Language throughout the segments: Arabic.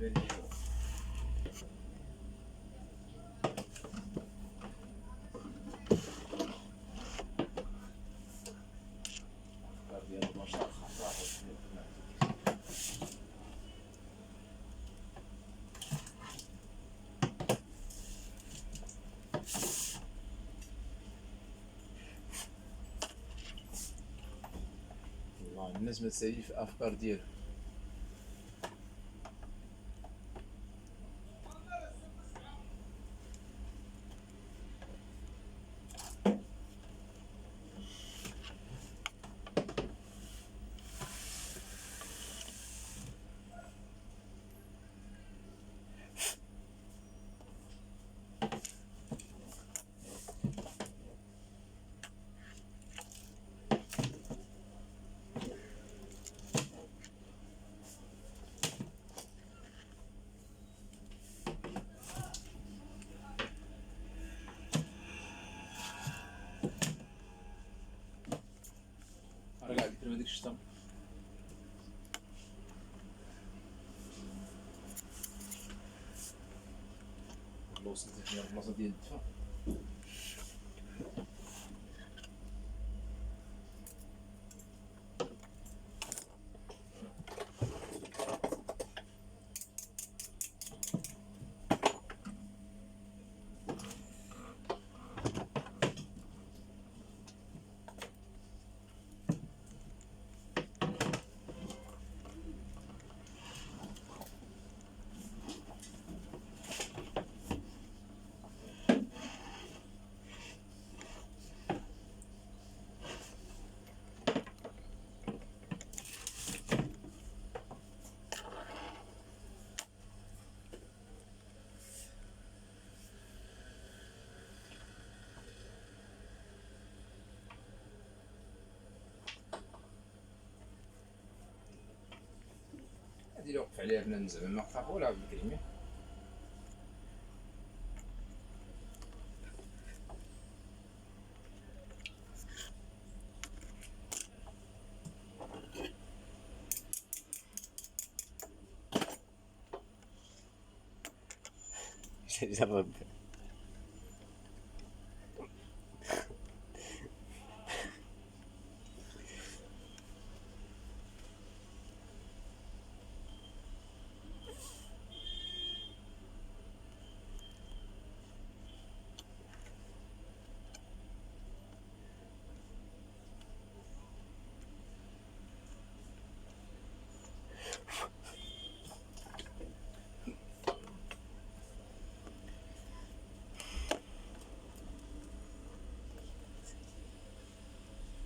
يبان لي. يلا ما شاء الله. والله الناس ما تساليش في الافكار ديالها. رجع ذكر ما ديك الشطم. والله وصلت هنا البلاصه ديال الدفا. هادي اللي وقف عليها بنادم زعما ما خاف ولا عبد الكريم. جرب.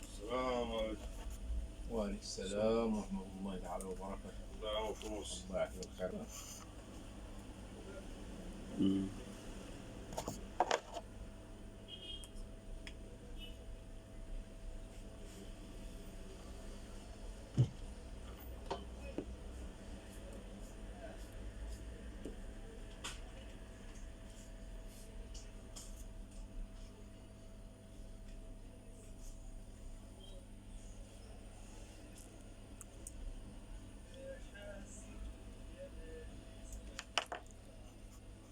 السلام عليكم. وعليكم السلام ورحمة الله تعالى وبركاته. الله يعوض فلوس. الله يعطيك الخير.